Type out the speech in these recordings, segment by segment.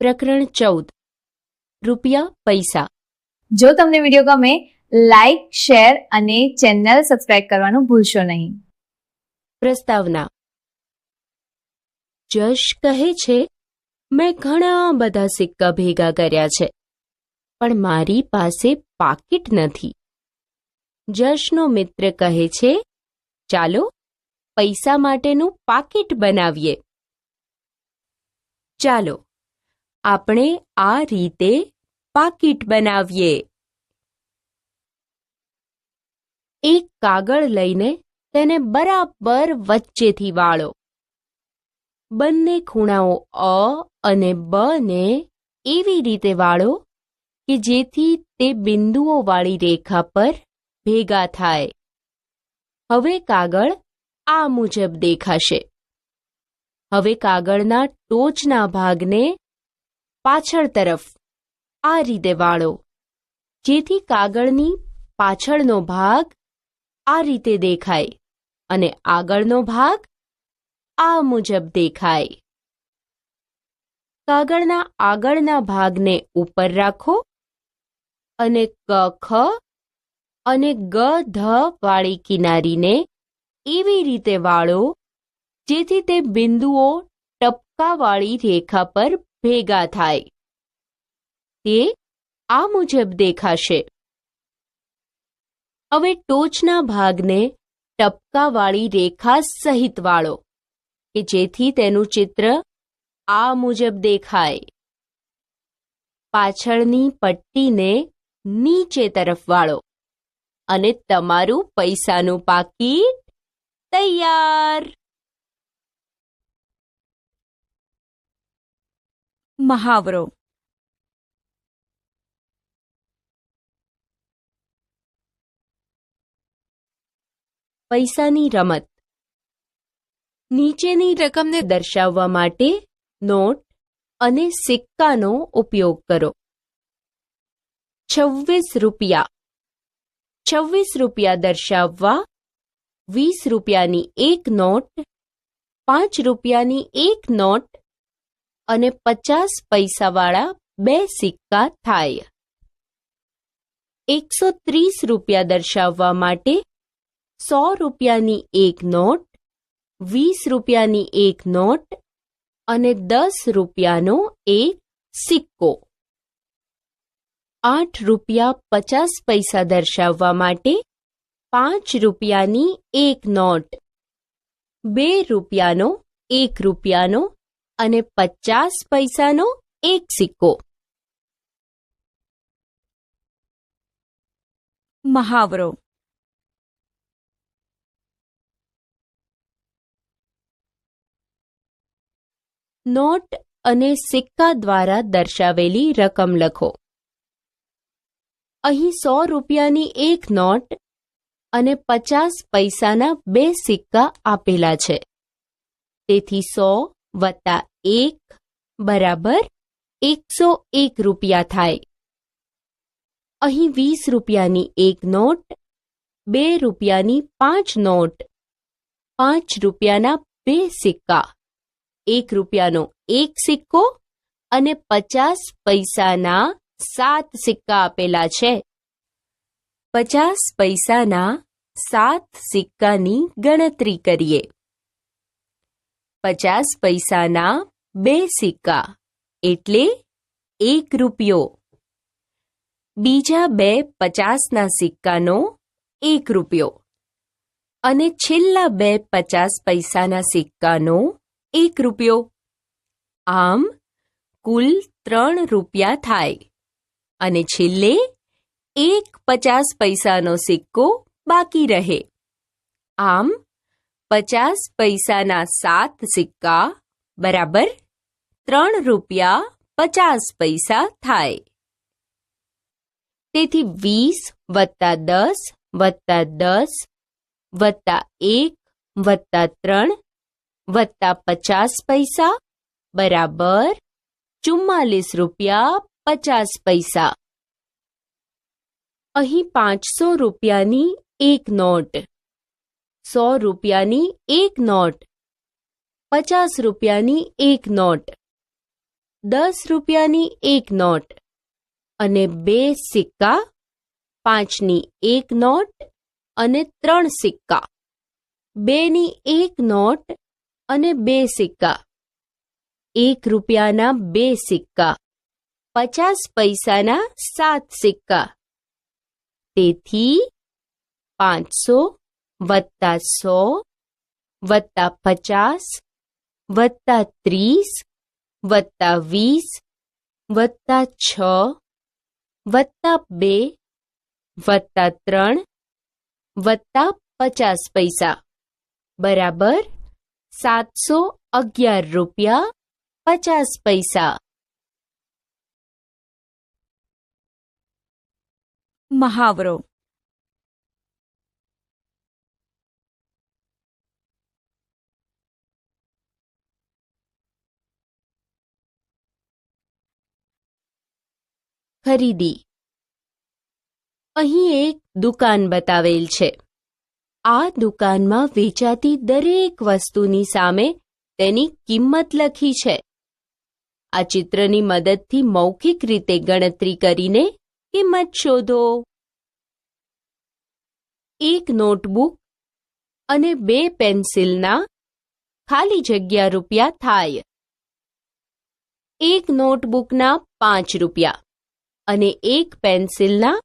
પ્રકરણ 14 રૂપિયા પૈસા. જો તમને વિડીયો ગમે લાઈક, શેર અને ચેનલ સબસ્ક્રાઇબ કરવાનું ભૂલશો નહીં. પ્રસ્તાવના. જશ કહે છે, મેં ઘણા બધા સિક્કા ભેગા કર્યા છે, પણ મારી પાસે પાકીટ નથી. જશનો મિત્ર કહે છે, ચાલો પૈસા માટેનું પાકીટ બનાવીએ. ચાલો આપણે આ રીતે પાકીટ બનાવીએ. એક કાગળ લઈને તેને બરાબર વચ્ચેથી વાળો. બંને ખૂણાઓ અ અને બ ને એવી રીતે વાળો કે જેથી તે બિંદુઓવાળી રેખા પર ભેગા થાય. હવે કાગળ આ મુજબ દેખાશે. હવે કાગળના ટોચના ભાગને પાછળ તરફ આ રીતે વાળો, જેથી કાગળની પાછળનો ભાગ આ રીતે દેખાય અને આગળનો ભાગ આ મુજબ દેખાય. કાગળના આગળના ભાગને ઉપર રાખો અને ક ખ અને ગ ધ વાળી કિનારીને એવી રીતે વાળો જેથી તે બિંદુઓ ટપકાવાળી રેખા પર ભેગા થાય. તે આ મુજબ દેખાશે. હવે ટોચના ભાગને ટપકાવાળી રેખા સહિત વાળો કે જેથી તેનું ચિત્ર આ મુજબ દેખાય. પાછળની પટ્ટીને નીચે તરફ વાળો અને તમારું પૈસાનું પાકીટ તૈયાર. મહાવરો. પૈસાની રમત. નીચેની રકમને દર્શાવવા માટે નોટ અને સિક્કાનો ઉપયોગ કરો. 26 રૂપિયા. 26 રૂપિયા દર્શાવવા 20 રૂપિયાની એક નોટ, 5 રૂપિયાની એક નોટ અને 50 પૈસાવાળા બે સિક્કા થાય. 130 રૂપિયા દર્શાવવા માટે 100 રૂપિયાની એક નોટ, 20 રૂપિયાની એક નોટ અને 10 રૂપિયાનો એક સિક્કો. 8 રૂપિયા 50 પૈસા દર્શાવવા માટે 5 રૂપિયાની એક નોટ, 2 રૂપિયાનો, 1 રૂપિયાનો અને 50 પૈસાનો એક સિક્કો. મહાવરો. નોટ અને સિક્કા દ્વારા દર્શાવેલી રકમ લખો. અહીં 100 રૂપિયાની એક નોટ અને 50 પૈસાના બે સિક્કા આપેલા છે. તેથી 100 વત્તા 1 બરાબર 101 રૂપિયા થાય. અહીં 20 રૂપિયાની એક નોટ, 2 રૂપિયાની 5 નોટ, 5 રૂપિયાના બે સિક્કા, 1 રૂપિયાનો એક સિક્કો અને 50 પૈસાના 7 સિક્કા આપેલા છે. 50 પૈસાના 7 સિક્કાની ગણતરી કરીએ. 50 પૈસાના બે સિક્કા એટલે 1 રૂપિયો. બીજા બે 50ના સિક્કાનો 1 રૂપિયો અને છેલ્લા બે 50 પૈસાના સિક્કાનો 1 રૂપિયો. આમ કુલ 3 રૂપિયા થાય અને છેલ્લે એક 50 પૈસાનો સિક્કો બાકી રહે. આમ 50 પૈસાના 7 સિક્કા બરાબર 3 રૂપિયા 50 પૈસા થાય. તેથી 20 વત્તા 10 વત્તા 10 વત્તા 1 વત્તા 3 વત્તા 50 પૈસા બરાબર 44 રૂપિયા 50 પૈસા. અહીં 500 રૂપિયાની એક નોટ, 100 રૂપિયાની એક નોટ, 50 રૂપિયાની એક નોટ 10 રૂપિયાની એક નોટ અને 2 સિક્કા, 5ની એક નોટ અને 3 સિક્કા, 2ની એક નોટ અને 2 સિક્કા, 1 રૂપિયાના 2 સિક્કા, 50 પૈસાના 7 સિક્કા. તેથી 500 વત્તા 100 વત્તા 50 વત્તા 30 વત્તા 20 વત્તા 6 વત્તા 2 વત્તા 3 વત્તા 50 પૈસા બરાબર 711 રૂપિયા 50 પૈસા. મહાવરો. ખરીદી. અહીં એક દુકાન બતાવેલ છે. આ દુકાનમાં વેચાતી દરેક વસ્તુની સામે તેની કિંમત લખી છે. આ ચિત્રની મદદથી મૌખિક રીતે ગણતરી કરીને કિંમત શોધો. એક નોટબુક અને 2 પેન્સિલના ખાલી જગ્યા રૂપિયા થાય. એક નોટબુકના 5 રૂપિયા અને એક પેન્સિલના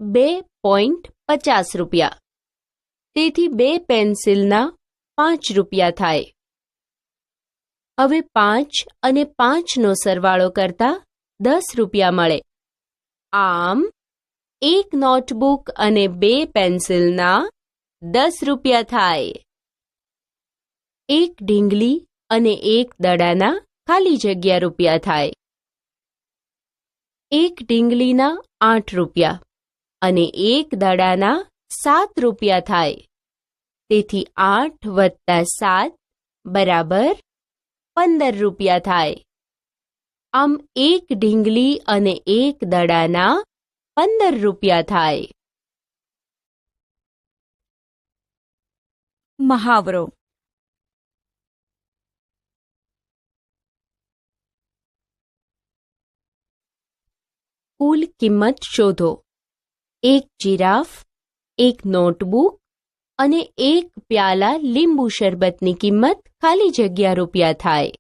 2.50 રૂપિયા. તેથી 2 પેન્સિલના 5 રૂપિયા થાય. હવે 5 અને 5નો સરવાળો કરતા 10 રૂપિયા મળે. આમ એક નોટબુક અને 2 પેન્સિલના 10 રૂપિયા થાય. એક ઢીંગલી અને એક દડાના ખાલી જગ્યા રૂપિયા થાય. એક ઢીંગલીના 8 રૂપિયા અને એક દડાના 7 રૂપિયા થાય. તેથી 8 વત્તા 7 બરાબર 15 રૂપિયા થાય. આમ એક ઢીંગલી અને એક દડાના 15 રૂપિયા થાય. મહાવરો. કુલ કિંમત શોધો. એક જીરાફ, એક નોટબુક અને એક પ્યાલા લીંબુ શરબતની કિંમત ખાલી જગ્યા રૂપિયા થાય.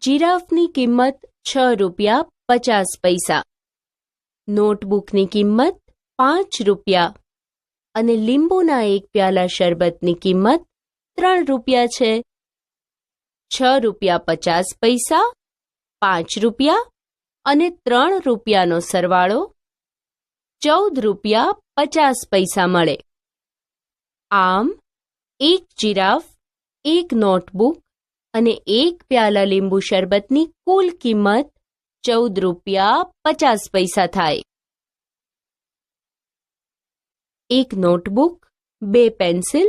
જીરાફની કિંમત 6 રૂપિયા 50 પૈસા, નોટબુકની કિંમત 5 રૂપિયા અને લીંબુના એક પ્યાલા શરબતની કિંમત 3 રૂપિયા છે. 6 રૂપિયા 50 પૈસા, 5 રૂપિયા અને 3 રૂપિયાનો સરવાળો 14 રૂપિયા 50 પૈસા મળે. આમ એક જીરાફ, એક નોટબુક અને એક પ્યાલા લીંબુ શરબતની કુલ કિંમત 14 રૂપિયા 50 પૈસા થાય. એક નોટબુક, 2 પેન્સિલ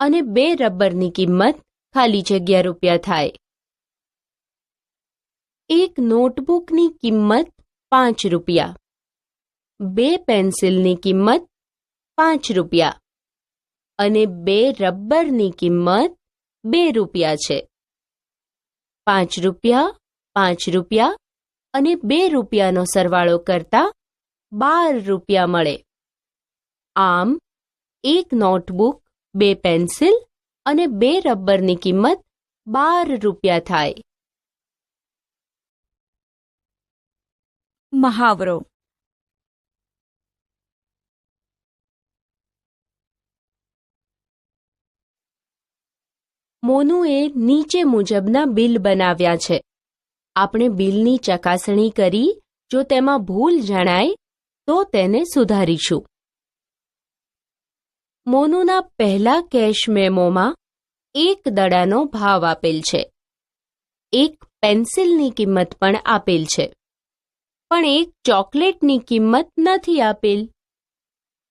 અને 2 રબરની કિંમત ખાલી જગ્યા રૂપિયા થાય. એક નોટબુકની કિંમત 5 રૂપિયા, 2 પેન્સિલની કિંમત 5 રૂપિયા અને 2 રબરની કિંમત 2 રૂપિયા છે. 5 રૂપિયા, 5 રૂપિયા અને 2 રૂપિયાનો સરવાળો કરતા 12 રૂપિયા મળે. આમ એક નોટબુક, 2 પેન્સિલ અને 2 રબરની કિંમત 12 રૂપિયા થાય. મહાવરો. મોનુએ નીચે મુજબના બિલ બનાવ્યા છે. આપણે બિલની ચકાસણી કરી જો તેમાં ભૂલ જણાય તો તેને સુધારીશું. મોનુના પહેલા કેશ મેમોમાં 1 દડાનો ભાવ આપેલ છે. 1 પેન્સિલની કિંમત પણ આપેલ છે. પણ 1 ચોકલેટની કિંમત નથી આપેલ,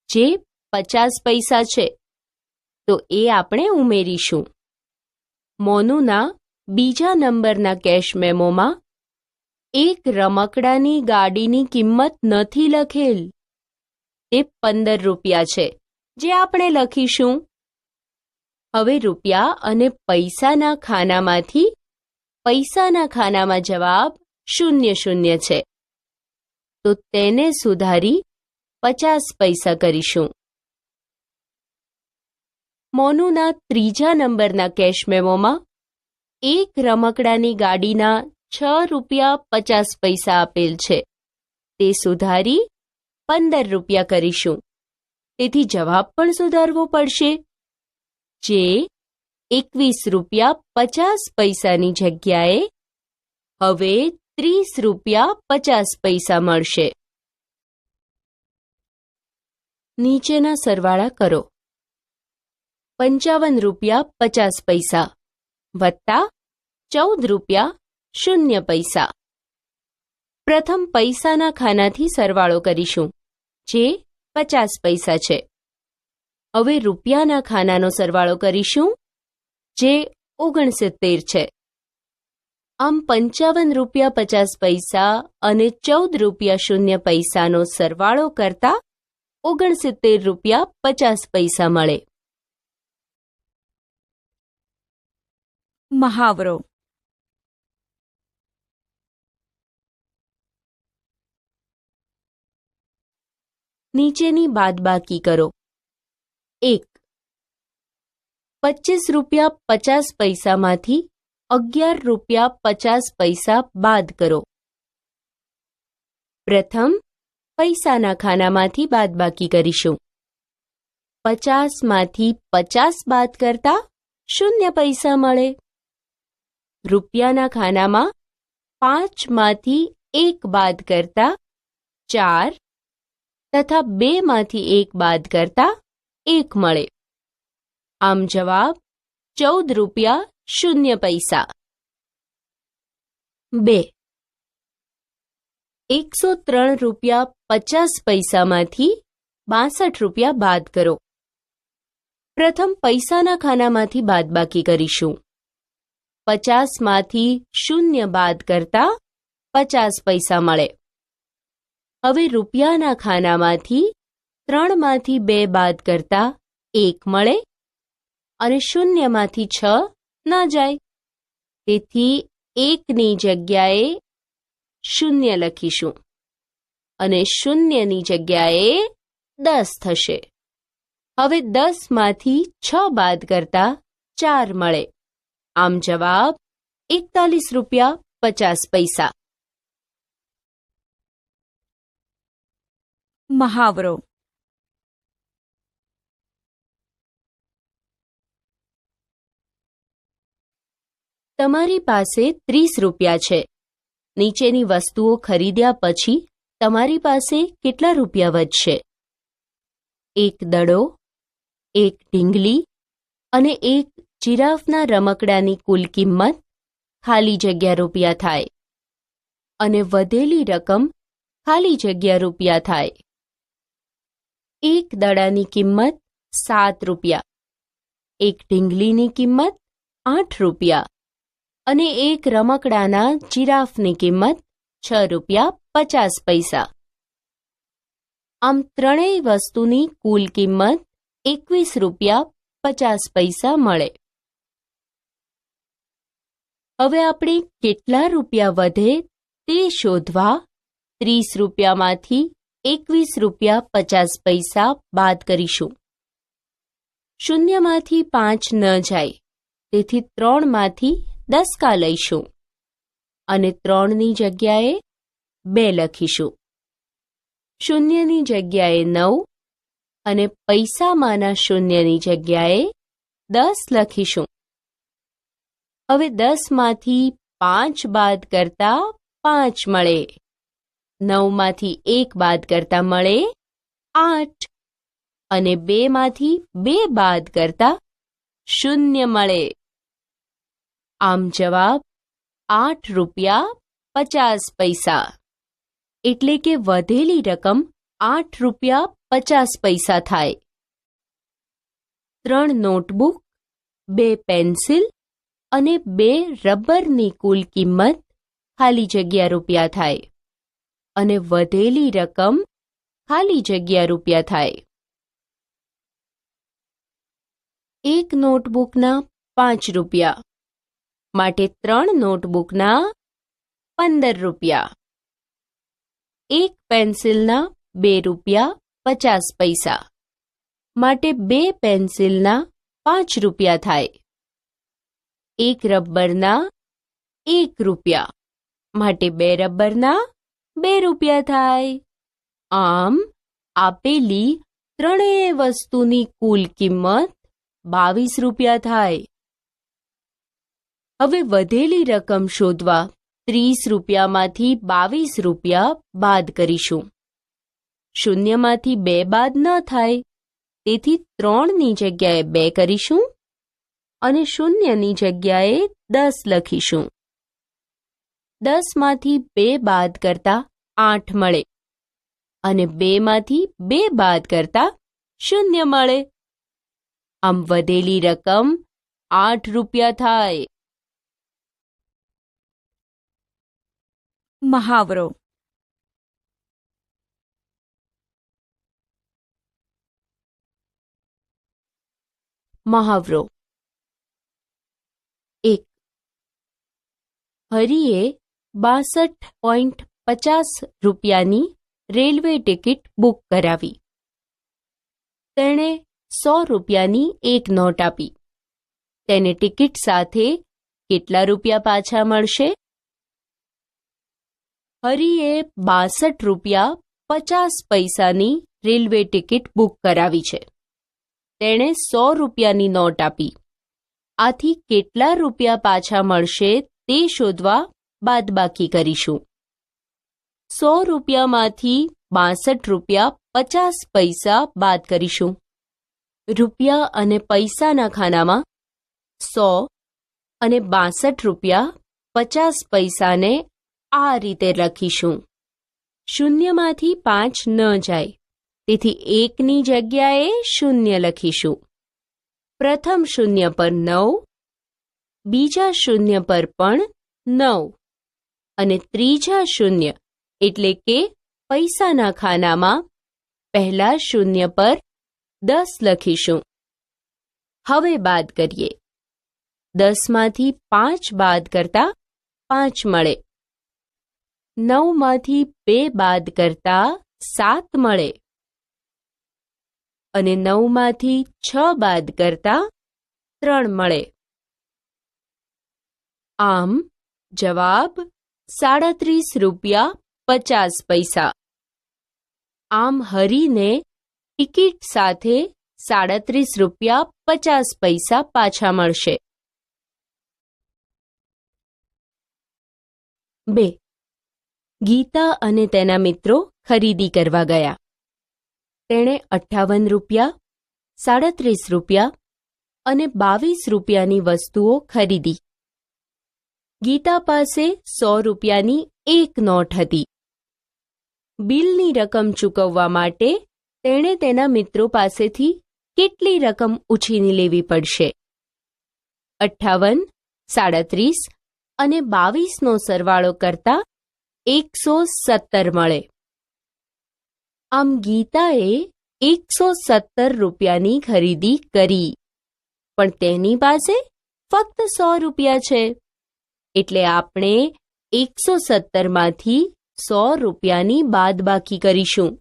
જે 50 પૈસા છે. તો એ આપણે ઉમેરીશું. મોનુના બીજા નંબરના કેશ મેમોમાં 1 રમકડાની ગાડીની કિંમત નથી લખેલ. તે 15 રૂપિયા છે, જે આપણે લખીશું. હવે રૂપિયા અને પૈસાના ખાનામાંથી પૈસાના ખાનામાં જવાબ 00 છે, તો તેને સુધારી 50 પૈસા કરીશું. મોનુના ત્રીજા નંબરના કેશ મેમોમાં એક રમકડાની ગાડીના 6 રૂપિયા 50 પૈસા આપેલ છે, તે સુધારી 15 રૂપિયા કરીશું. તેથી જવાબ પણ સુધારવો પડશે, જે 21 રૂપિયા 50 પૈસાની જગ્યાએ હવે 30 રૂપિયા 50 પૈસા મળશે. નીચેના સરવાળા કરો. 55 રૂપિયા 50 પૈસા વત્તા 14 રૂપિયા 0 પૈસા. પ્રથમ પૈસાના ખાનાથી સરવાળો કરીશું, જે 50 પૈસા છે. હવે રૂપિયાના ખાનાનો સરવાળો કરીશું, જે 69 છે. આમ 55 રૂપિયા 50 પૈસા અને 14 રૂપિયા 0 પૈસાનો સરવાળો કરતા 69 રૂપિયા 50 પૈસા મળે. મહાવરો. નીચેની બાદબાકી કરો. 1. 25 રૂપિયા 50 પૈસામાંથી 11 રૂપિયા 50 પૈસા બાદ કરો. પ્રથમ પૈસાના ખાનામાંથી બાદબાકી કરીશું. 50 માંથી 50 બાદ કરતા 0 પૈસા મળે. રૂપિયાના ખાનામાં 5 માંથી 1 બાદ કરતા 4 તથા 2 માંથી 1 બાદ કરતા 1 મળે. આમ જવાબ 14 રૂપિયા 0 પૈસા. 2. 103 રૂપિયા 50 પૈસામાંથી 62 રૂપિયા બાદ કરો. પ્રથમ પૈસાના ખાનામાંથી બાદબાકી કરીશું. 50 માંથી 0 બાદ કરતા 50 પૈસા મળે. હવે રૂપિયાના ખાનામાંથી 3 માંથી 2 બાદ કરતા 1 મળે અને 0 માંથી 6 ના જાય. તેથી 1ની જગ્યાએ 0 લખીશું અને 0ની જગ્યાએ 10 થશે. હવે 10 માંથી 6 બાદ કરતા 4 મળે. આમ જવાબ 41 રૂપિયા 50 પૈસા. મહાવરો. તમારી પાસે 30 રૂપિયા છે. નીચેની વસ્તુઓ ખરીદ્યા પછી તમારી પાસે કેટલા રૂપિયા વધશે? 1 દડો, 1 ઢીંગલી અને 1 જીરાફના રમકડાની કુલ કિંમત ખાલી જગ્યા રૂપિયા થાય અને વધેલી રકમ ખાલી જગ્યા રૂપિયા થાય. 1 દડાની કિંમત 7 રૂપિયા, 1 ઢીંગલીની કિંમત 8 રૂપિયા અને 1 રમકડાના જીરાફની કિંમત 6 રૂપિયા 50 પૈસા. આમ ત્રણેય વસ્તુની કુલ કિંમત 21 રૂપિયા 50 પૈસા મળે. હવે આપણે કેટલા રૂપિયા વધે તે શોધવા 30 રૂપિયામાંથી 21 રૂપિયા 50 પૈસા બાદ કરીશું. 0 માંથી 5 ન જાય, તેથી 3 માંથી 10 લઈશું અને 3ની જગ્યાએ 2 લખીશું. 0ની જગ્યાએ 9 અને પૈસામાંના 0ની જગ્યાએ 10 લખીશું. હવે 10 માંથી 5 બાદ કરતા 5 મળે. 9 માંથી 1 બાદ કરતા મળે 8 અને 2 માંથી 2 બાદ કરતા 0 મળે. આમ જવાબ 8 રૂપિયા 50 પૈસા. એટલે કે વધેલી રકમ 8 રૂપિયા 50 પૈસા થાય. 3 નોટબુક, 2 પેન્સિલ અને 2 રબરની કુલ કિંમત ખાલી જગ્યા રૂપિયા થાય અને વધેલી રકમ ખાલી જગ્યા રૂપિયા થાય. 1 નોટબુકના 5 રૂપિયા, માટે 3 નોટબુકના 15 રૂપિયા. એક પેન્સિલના 2 રૂપિયા 50 પૈસા માટે 2 પેન્સિલના 5 રૂપિયા થાય. એક રબરના 1 રૂપિયા માટે 2 રબરના 2 રૂપિયા થાય. આમ આપેલી ત્રણેય વસ્તુની કુલ કિંમત 22 રૂપિયા થાય. હવે વધેલી રકમ શોધવા 30 રૂપિયામાંથી 22 રૂપિયા બાદ કરીશું. શૂન્યમાંથી 2 બાદ ન થાય, તેથી 3ની જગ્યાએ 2 કરીશું અને શૂન્યની જગ્યાએ 10 લખીશું. 10માંથી 2 બાદ કરતા 8 મળે અને 2માંથી 2 બાદ કરતા 0 મળે. આમ વધેલી રકમ 8 રૂપિયા થાય. મહાવરો. મહાવરો. 1. હરિએ 62.50 રૂપિયાની રેલવે ટિકિટ બુક કરાવી. તેણે 100 રૂપિયાની એક નોટ આપી. તેને ટિકિટ સાથે કેટલા રૂપિયા પાછા મળશે? હરિએ 62 રૂપિયા 50 પૈસાની રેલવે ટિકિટ બુક કરાવી છે. તેણે 100 રૂપિયાની નોટ આપી. આથી કેટલા રૂપિયા પાછા મળશે તે શોધવા બાદબાકી કરીશું. 100 રૂપિયામાંથી 62 રૂપિયા 50 પૈસા બાદ કરીશું. રૂપિયા અને પૈસાના ખાનામાં 100 અને 62 રૂપિયા 50 પૈસાને આ રીતે લખીશું. શૂન્યમાંથી 5 ન જાય, તેથી 1ની જગ્યાએ 0 લખીશું. પ્રથમ શૂન્ય પર 9, બીજા શૂન્ય પર પણ 9 અને ત્રીજા શૂન્ય એટલે કે પૈસાના ખાનામાં પહેલા શૂન્ય પર 10 લખીશું. હવે બાદ કરીએ. 10માંથી 5 બાદ કરતા 5 મળે. 9માંથી 2 બાદ કરતા 7 મળે અને 9માંથી 6 બાદ કરતા 3 મળે. આમ જવાબ 37 રૂપિયા 50 પૈસા. આમ હરિને ટિકિટ સાથે 37 રૂપિયા 50 પૈસા પાછા મળશે. 2. ગીતા અને તેના મિત્રો ખરીદી કરવા ગયા. તેણે 58 રૂપિયા, 37 રૂપિયા અને 22 રૂપિયાની વસ્તુઓ ખરીદી. ગીતા પાસે 100 રૂપિયાની એક નોટ હતી. બિલની રકમ ચૂકવવા માટે તેણે તેના મિત્રો પાસેથી કેટલી રકમ ઉછીની લેવી પડશે? 58, 37 અને 22નો સરવાળો કરતા 117 મળે. આમ ગીતાએ 117 રૂપિયાની ખરીદી કરી, પણ તેની પાસે ફક્ત 100 રૂપિયા છે. એટલે આપણે 117માંથી 100 રૂપિયાની બાદબાકી કરીશું.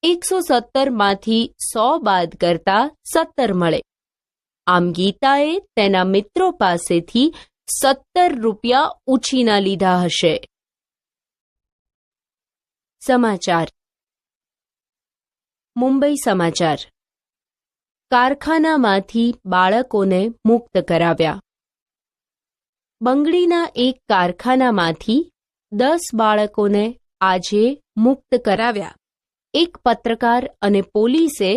117માંથી 100 બાદ કરતા 17 મળે. આમ ગીતાએ તેના મિત્રો પાસેથી 17 રૂપિયા ઉછીના લીધા હશે. સમાચાર. મુંબઈ સમાચાર. કારખાનામાંથી બાળકોને મુક્ત કરાવ્યા. બંગડીના એક કારખાનામાંથી 10 બાળકોને આજે મુક્ત કરાવ્યા. એક પત્રકાર અને પોલીસે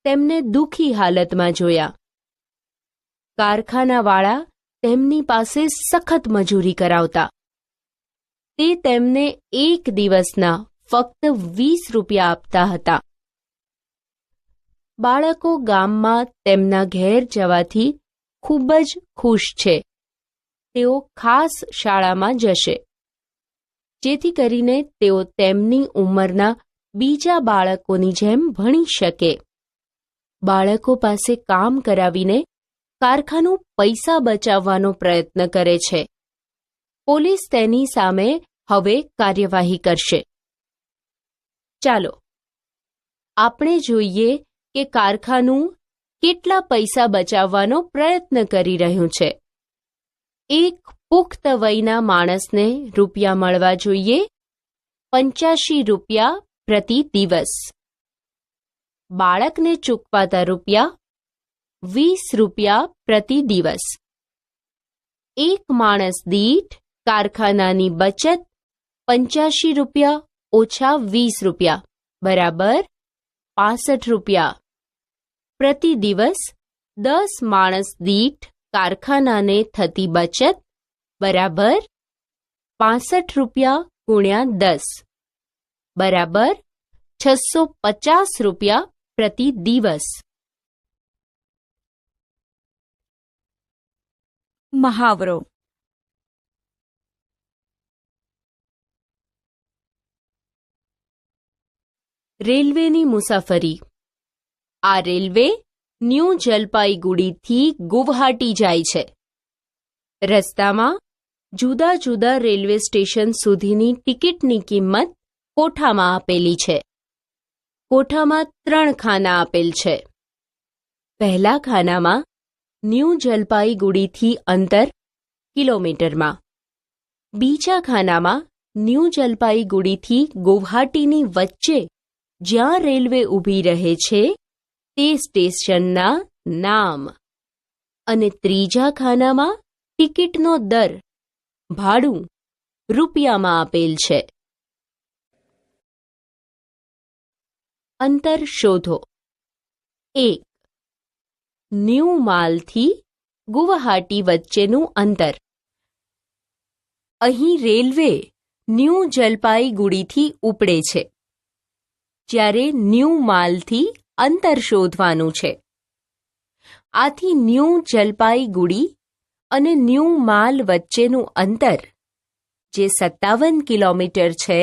તેમને દુઃખી હાલતમાં જોયા. કારખાનાવાળા તેમની પાસે સખત મજૂરી કરાવતા. તે તેમને એક દિવસના ફક્ત 20 રૂપિયા આપતા હતા. બાળકો ગામમાં તેમના ઘેર જવાથી ખૂબ જ ખુશ છે. તેઓ ખાસ શાળામાં જશે, જેથી કરીને તેઓ તેમની ઉંમરના બીજા બાળકોની જેમ ભણી શકે. બાળકો પાસે કામ કરાવીને કારખાનું પૈસા બચાવવાનો પ્રયત્ન કરે છે. પોલીસ તેની સામે હવે કાર્યવાહી કરશે. ચાલો આપણે જોઈએ કે કારખાનું કેટલા પૈસા બચાવવાનો પ્રયત્ન કરી રહ્યું છે. એક પુખ્ત વયના માણસને રૂપિયા મળવા જોઈએ 85 રૂપિયા પ્રતિ દિવસ. બાળકને ચૂકવાતા રૂપિયા 20 રૂપિયા પ્રતિ દિવસ. એક માણસ દીઠ કારખાનાની બચત 85 રૂપિયા ઓછા 20 રૂપિયા બરાબર 65 રૂપિયા. પ્રતિ દિવસ 10 માણસ દીઠ કારખાનાને થતી બચત બરાબર 65 રૂપિયા ગુણ્યા 10 બરાબર 650 રૂપિયા પ્રતિ દિવસ. મહાવરો. રેલવેની મુસાફરી. આ રેલવે ન્યૂ જલપાઈગુડીથી ગુવાહાટી જાય છે. રસ્તામાં જુદા જુદા રેલવે સ્ટેશન સુધીની ટિકિટની કિંમત કોઠામાં આપેલી છે. કોઠામાં 3 ખાના આપેલ છે. પહેલા ખાનામાં ન્યૂ જલપાઈગુડીથી અંતર કિલોમીટરમાં. બીજા ખાનામાં ન્યૂ જલપાઈગુડીથી ગુવાહાટીની વચ્ચે જ્યાં રેલવે ઊભી રહે છે તે સ્ટેશનના નામ. અને ત્રીજા ખાનામાં ટિકિટનો દર ભાડું રૂપિયામાં આપેલ છે. અંતર શોધો. 1. ન્યૂ માલથી ગુવાહાટી વચ્ચેનું અંતર. અહીં રેલવે ન્યૂ જલપાઈગુડીથી ઉપડે છે, જ્યારે ન્યૂ માલથી અંતર શોધવાનું છે. આથી ન્યૂ જલપાઈગુડી અને ન્યૂ માલ વચ્ચેનું અંતર જે 57 કિલોમીટર છે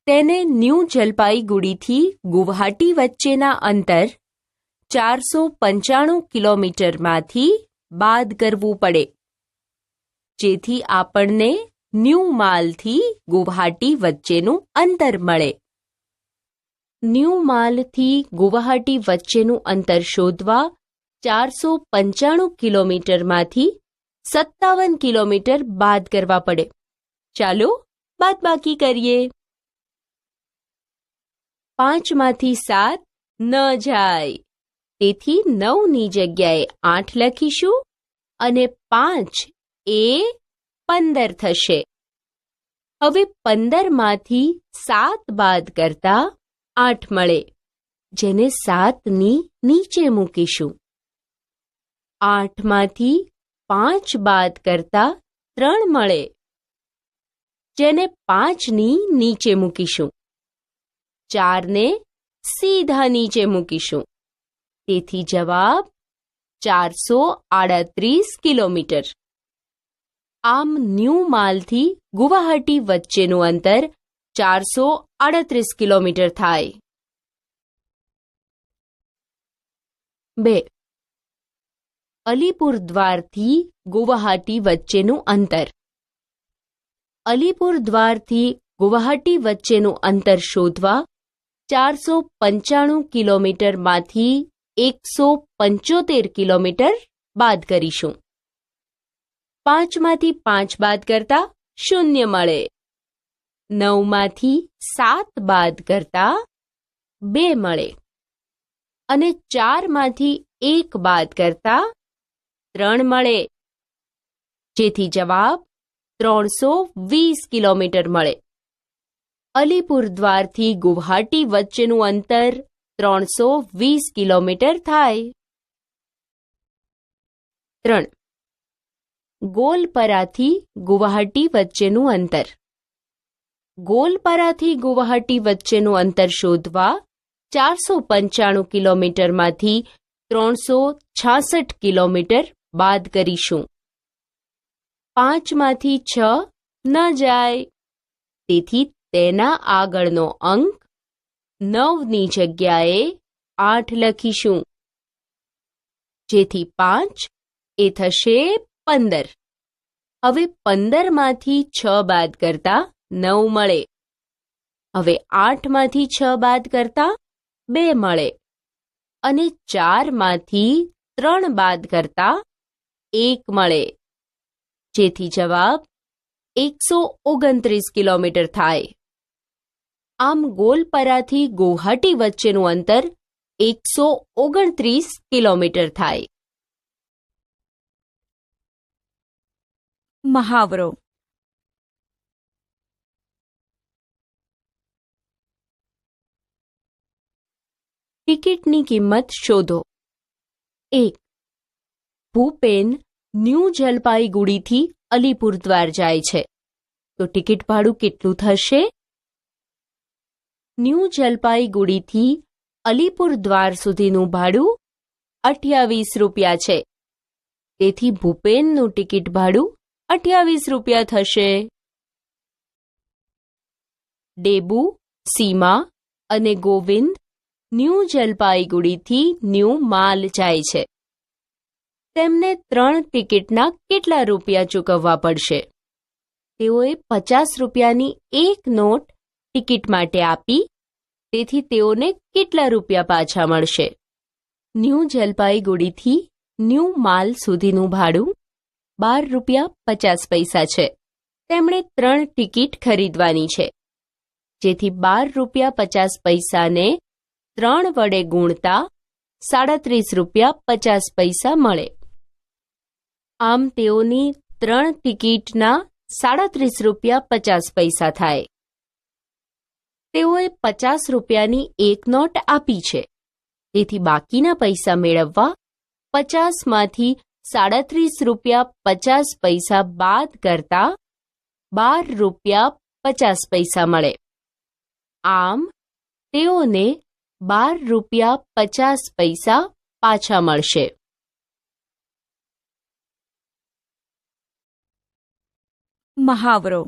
તેને ન્યૂ જલપાઈગુડીથી ગુવાહાટી વચ્ચેના અંતર 495 કિલોમીટરમાંથી બાદ કરવું પડે, જેથી આપણને ન્યૂ માલથી ગુવાહાટી વચ્ચેનું અંતર મળે. ન્યૂ માલથી ગુવાહાટી વચ્ચેનું અંતર શોધવા 495 કિલોમીટરમાંથી 57 કિલોમીટર બાદ કરવા પડે. ચાલો બાદબાકી કરીએ. 5માંથી 7 ન જાય, તેથી 9ની જગ્યાએ 8 લખીશું અને 5 એ 15 થશે. હવે 15માંથી 7 બાદ કરતા 8 મળે, જેને 7ની નીચે મૂકીશું. 8માંથી 5 બાદ કરતા 3 મળે, જેને 5ની નીચે મૂકીશું. 4ને સીધા નીચે મૂકીશું. તેથી જવાબ 438 કિલોમીટર. આમ ન્યૂ માલથી ગુવાહાટી વચ્ચેનું અંતર 438 કિલોમીટર થાય. 2. અલીપુરદ્વારથી ગુવાહાટી વચ્ચેનું અંતર. અલીપુરદ્વારથી ગુવાહાટી વચ્ચેનું અંતર શોધવા 495 કિલોમીટરમાંથી 175 કિલોમીટર બાદ કરીશું. 5માંથી 5 બાદ કરતા 0 મળે. 9માંથી 7 બાદ કરતા 2 મળે અને 4માંથી 1 બાદ કરતા 3 મળે, જેથી જવાબ 320 કિલોમીટર મળે. અલીપુરદ્વારથી ગુવાહાટી વચ્ચેનું અંતર 320 કિલોમીટર થાય. 3. ગોલપરાથી ગુવાહાટી વચ્ચેનું અંતર. ગોલપરાથી ગુવાહાટી વચ્ચેનું અંતર શોધવા 495 કિલોમીટરમાંથી 366 કિલોમીટર બાદ કરીશું. 5માંથી 6 ન જાય, તેથી તેના આગળનો અંક 9ની જગ્યાએ 8 લખીશું, જેથી 5 એ થશે 15. હવે 15માંથી 6 બાદ કરતા 9 મળે. હવે 8માંથી 6 બાદ કરતા 2 મળે અને 4માંથી 3 બાદ કરતા 1 મળે, જેથી જવાબ 129 કિલોમીટર થાય. આમ ગોલપરાથી ગુવાહાટી વચ્ચેનું અંતર 129 કિલોમીટર થાય. મહાવરો. ટિકિટની કિંમત શોધો. 1. ભૂપેન ન્યૂ જલપાઈગુડીથી અલીપુરદ્વાર જાય છે, તો ટિકિટ ભાડું કેટલું થશે? ન્યૂ જલપાઈગુડીથી અલીપુરદ્વાર સુધીનું ભાડું 28 રૂપિયા છે, તેથી ભૂપેનનું ટિકિટ ભાડું 28 રૂપિયા થશે. ડેબુ, સીમા અને ગોવિંદ ન્યૂ જલપાઈગુડીથી ન્યૂ માલ જાય છે. તેમને 3 ટિકિટના કેટલા રૂપિયા ચૂકવવા પડશે? તેઓએ 50 રૂપિયાની એક નોટ ટિકિટ માટે આપી, તેથી તેઓને કેટલા રૂપિયા પાછા મળશે? ન્યૂ જલપાઈગુડીથી ન્યૂ માલ સુધીનું ભાડું 12 રૂપિયા 50 પૈસા છે. તેમણે 3 ટિકિટ ખરીદવાની છે, જેથી 12 રૂપિયા 50 પૈસાને 3 વડે ગુણતા 37 રૂપિયા 50 પૈસા મળે. આમ તેઓની 3 ટિકિટના 37 રૂપિયા 50 પૈસા થાય. તેઓએ 50 રૂપિયાની એક નોટ આપી છે, તેથી બાકીના પૈસા મેળવવા 50માંથી 37 રૂપિયા 50 પૈસા બાદ કરતા 12 રૂપિયા 50 પૈસા મળે. આમ તેઓને 12 રૂપિયા 50 પૈસા પાછા મળશે. મહાવરો.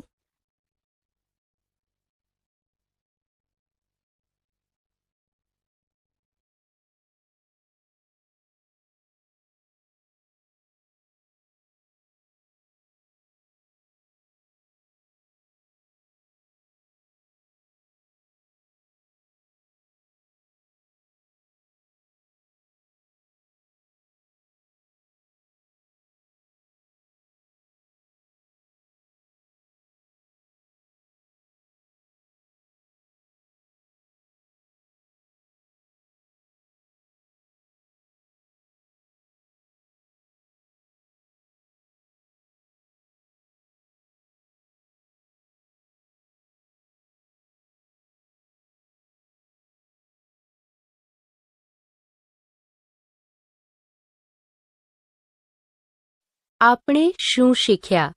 આપણે શું શીખ્યા?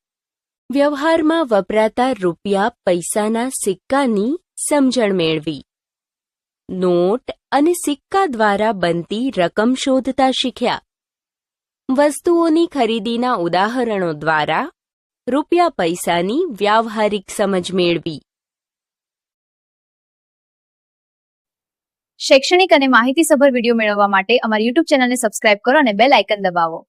વ્યવહારમાં વપરાતા રૂપિયા પૈસાના સિક્કાની સમજણ મેળવી. નોટ અને સિક્કા દ્વારા બનતી રકમ શોધતા શીખ્યા. વસ્તુઓની ખરીદીના ઉદાહરણો દ્વારા રૂપિયા પૈસાની વ્યાવહારિક સમજ મેળવી. શૈક્ષણિક અને માહિતીસભર વિડીયો મેળવવા માટે અમારી YouTube ચેનલને સબસ્ક્રાઇબ કરો અને બેલ આઇકન દબાવો.